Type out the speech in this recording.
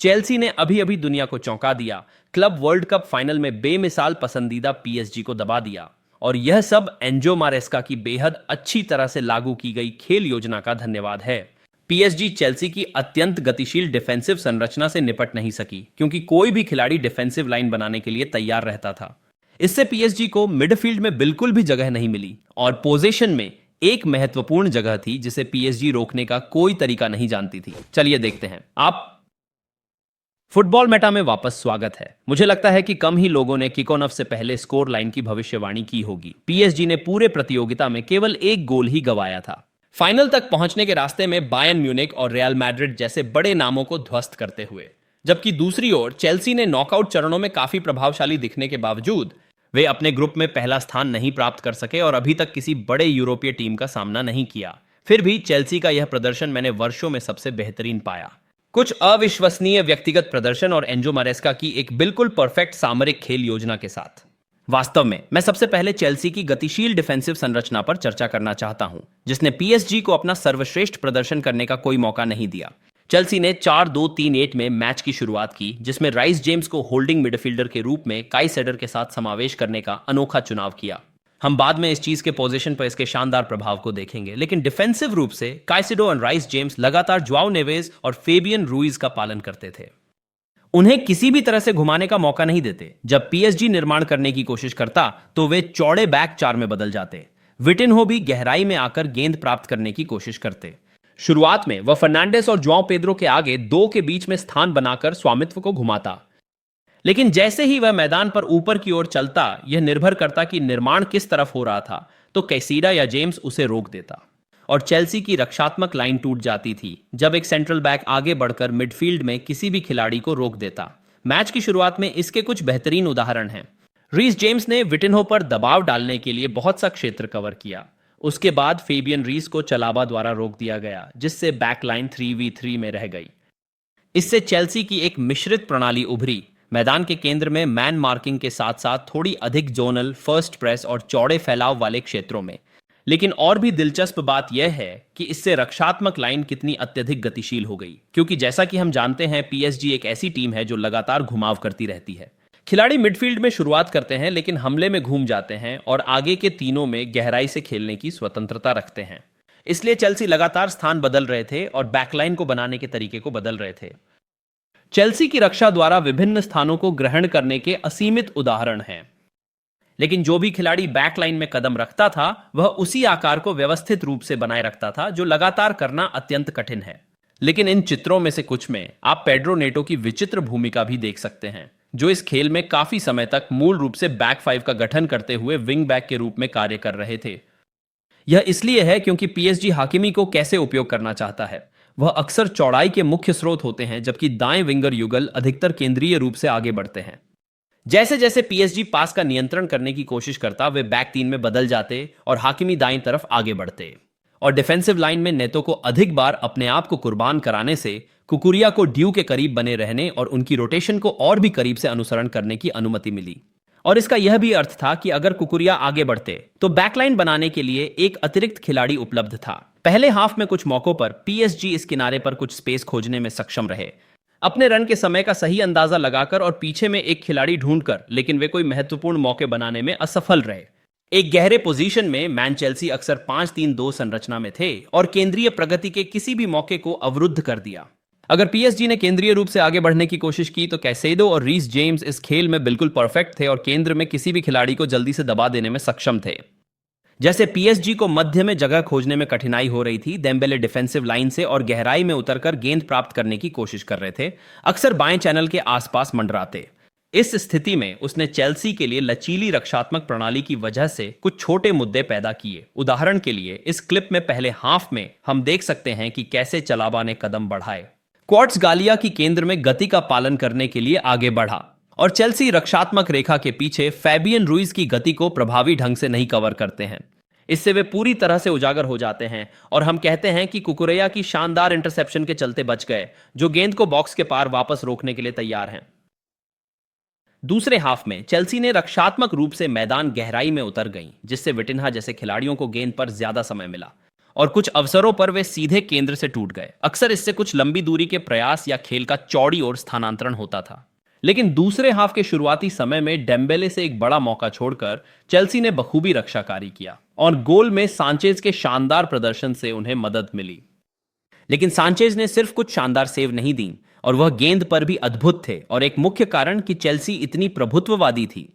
Chelsea ने अभी अभी दुनिया को चौंका दिया, क्लब वर्ल्ड कप फाइनल में बेमिसाल पसंदीदा पीएसजी को दबा दिया। और यह सब एंजो मारेस्का की बेहद अच्छी तरह से लागू की गई खेल योजना का धन्यवाद है। पीएसजी चेल्सी की अत्यंत गतिशील डिफेंसिव संरचना से निपट नहीं सकी क्योंकि कोई भी खिलाड़ी डिफेंसिव लाइन बनाने के लिए तैयार रहता था। इससे पीएसजी को मिडफील्ड में बिल्कुल भी जगह नहीं मिली और पोजीशन में एक महत्वपूर्ण जगह थी जिसे पीएसजी रोकने का कोई तरीका नहीं जानती थी। चलिए देखते हैं। आप फुटबॉल मेटा में वापस स्वागत है। मुझे लगता है कि कम ही लोगों ने किक ऑन ऑफ से पहले स्कोर लाइन की भविष्यवाणी की होगी। पीएसजी ने पूरे प्रतियोगिता में केवल एक गोल ही गंवाया था। फाइनल तक पहुंचने के रास्ते में बायर्न म्यूनिख और रियल मैड्रिड जैसे बड़े नामों को ध्वस्त करते हुए, जबकि दूसरी ओर चेल्सी ने नॉकआउट चरणों में काफी प्रभावशाली दिखने के बावजूद वे अपने ग्रुप में पहला स्थान नहीं प्राप्त कर सके और अभी तक किसी बड़े यूरोपीय टीम का सामना नहीं किया। फिर भी चेल्सी का यह प्रदर्शन मैंने वर्षों में सबसे बेहतरीन पाया। कुछ अविश्वसनीय व्यक्तिगत प्रदर्शन और एंजो मारेस्का की एक बिल्कुल परफेक्ट सामरिक खेल योजना के साथ। वास्तव में मैं सबसे पहले चेल्सी की गतिशील डिफेंसिव संरचना पर चर्चा करना चाहता हूं, जिसने पीएसजी को अपना सर्वश्रेष्ठ प्रदर्शन करने का कोई मौका नहीं दिया। चेल्सी ने 4-2-3-1 में मैच की शुरुआत की, जिसमें राइस जेम्स को होल्डिंग मिडफील्डर के रूप में काई सेडर के साथ समावेश करने का अनोखा चुनाव किया। हम बाद में इस चीज के पोजीशन पर इसके शानदार प्रभाव को देखेंगे, लेकिन डिफेंसिव रूप से काइसेडो और राइस जेम्स लगातार जुआओ नेवेज और फेबियन रूइज का पालन करते थे। उन्हें किसी भी तरह से घुमाने का मौका नहीं देते। जब पीएसजी निर्माण करने की कोशिश करता तो वे चौड़े बैक 4 में बदल जाते। विटिन्हो भी गहराई में आकर गेंद प्राप्त करने की कोशिश करते। शुरुआत में वह फर्नांडेस और जुआओ पेद्रो के आगे 2 के बीच में स्थान बनाकर स्वामित्व को घुमाता, लेकिन जैसे ही वह मैदान पर ऊपर की ओर चलता, यह निर्भर करता कि निर्माण किस तरफ हो रहा था, तो कैसीडा या जेम्स उसे रोक देता और चेल्सी की रक्षात्मक लाइन टूट जाती थी जब एक सेंट्रल बैक आगे बढ़कर मिडफील्ड में किसी भी खिलाड़ी को रोक देता। मैच की शुरुआत में इसके कुछ बेहतरीन उदाहरण हैं। रीस जेम्स ने विटिन्हो पर दबाव डालने के लिए बहुत सा क्षेत्र कवर किया। उसके बाद फेबियन रीस को चलाबा द्वारा रोक दिया गया, जिससे बैकलाइन 3v3 में रह गई। इससे चेल्सी की एक मिश्रित प्रणाली उभरी, मैदान के केंद्र में मैन मार्किंग के साथ साथ थोड़ी अधिक जोनल, फर्स्ट प्रेस और चौड़े फैलाव वाले क्षेत्रों में। लेकिन और भी दिलचस्प बात यह है कि इससे रक्षात्मक लाइन कितनी अत्यधिक गतिशील हो गई, क्योंकि जैसा कि हम जानते हैं पीएसजी एक ऐसी टीम है जो लगातार घुमाव करती रहती है। खिलाड़ी मिडफील्ड में शुरुआत करते हैं, लेकिन हमले में घूम जाते हैं और आगे के तीनों में गहराई से खेलने की स्वतंत्रता रखते हैं। इसलिए चेल्सी लगातार स्थान बदल रहे थे और बैकलाइन को बनाने के तरीके को बदल रहे थे। चेल्सी की रक्षा द्वारा विभिन्न स्थानों को ग्रहण करने के असीमित उदाहरण हैं, लेकिन जो भी खिलाड़ी बैकलाइन में कदम रखता था वह उसी आकार को व्यवस्थित रूप से बनाए रखता था, जो लगातार करना अत्यंत कठिन है। लेकिन इन चित्रों में से कुछ में आप पेड्रो नेटो की विचित्र भूमिका भी देख सकते हैं, जो इस खेल में काफी समय तक मूल रूप से बैक 5 का गठन करते हुए विंग बैक के रूप में कार्य कर रहे थे। यह इसलिए है क्योंकि पीएसजी हाकिमी को कैसे उपयोग करना चाहता है। वह अक्सर चौड़ाई के मुख्य स्रोत होते हैं, जबकि दाएं विंगर युगल अधिकतर केंद्रीय रूप से आगे बढ़ते हैं। जैसे जैसे पीएसजी पास का नियंत्रण करने की कोशिश करता, वे बैक 3 में बदल जाते और हाकिमी दाईं तरफ आगे बढ़ते। और डिफेंसिव लाइन में नेतो को अधिक बार अपने आप को कुर्बान कराने से कुकुरिया को ड्यू के करीब बने रहने और उनकी रोटेशन को और भी करीब से अनुसरण करने की अनुमति मिली। और इसका यह भी अर्थ था कि अगर कुकुरिया आगे बढ़ते तो बैकलाइन बनाने के लिए एक अतिरिक्त खिलाड़ी उपलब्ध था। पहले हाफ में कुछ मौकों पर पीएसजी इस किनारे पर कुछ स्पेस खोजने में सक्षम रहे, अपने रन के समय का सही अंदाजा लगाकर और पीछे में एक खिलाड़ी ढूंढकर, लेकिन वे कोई महत्वपूर्ण मौके बनाने में असफल रहे। एक गहरे पोजीशन में मैन चेल्सी अक्सर 5-3-2 संरचना में थे और केंद्रीय प्रगति के किसी भी मौके को अवरुद्ध कर दिया। अगर पीएसजी ने केंद्रीय रूप से आगे बढ़ने की कोशिश की तो कैसेडो और रीस जेम्स इस खेल में बिल्कुल परफेक्ट थे और केंद्र में किसी भी खिलाड़ी को जल्दी से दबा देने में सक्षम थे। जैसे पीएसजी को मध्य में जगह खोजने में कठिनाई हो रही थी, देम्बेले डिफेंसिव लाइन से और गहराई में उतरकर गेंद प्राप्त करने की कोशिश कर रहे थे, अक्सर बाएं चैनल के आसपास मंडराते। इस स्थिति में उसने चेल्सी के लिए लचीली रक्षात्मक प्रणाली की वजह से कुछ छोटे मुद्दे पैदा किए। उदाहरण के लिए इस क्लिप में पहले हाफ में हम देख सकते हैं कि कैसे चलाबा ने कदम बढ़ाए। क्वार्ट्स गालिया की केंद्र में गति का पालन करने के लिए आगे बढ़ा और चेल्सी रक्षात्मक रेखा के पीछे फैबियन रूइज की गति को प्रभावी ढंग से नहीं कवर करते हैं। इससे वे पूरी तरह से उजागर हो जाते हैं और हम कहते हैं कि कुकुरेया की शानदार इंटरसेप्शन के चलते बच गए, जो गेंद को बॉक्स के पार वापस रोकने के लिए तैयार हैं। दूसरे हाफ में चेल्सी ने रक्षात्मक रूप से मैदान गहराई में उतर गई, जिससे विटिन्हा जैसे खिलाड़ियों को गेंद पर ज्यादा समय मिला और कुछ अवसरों पर वे सीधे केंद्र से टूट गए। अक्सर इससे कुछ लंबी दूरी के प्रयास या खेल का चौड़ी ओर स्थानांतरण होता था। लेकिन दूसरे हाफ के शुरुआती समय में डेम्बेले से एक बड़ा मौका छोड़कर चेल्सी ने बखूबी रक्षाकारी किया और गोल में सांचेज के शानदार प्रदर्शन से उन्हें मदद मिली। लेकिन सांचेज ने सिर्फ कुछ शानदार सेव नहीं दी और वह गेंद पर भी अद्भुत थे, और एक मुख्य कारण कि चेल्सी इतनी प्रभुत्ववादी थी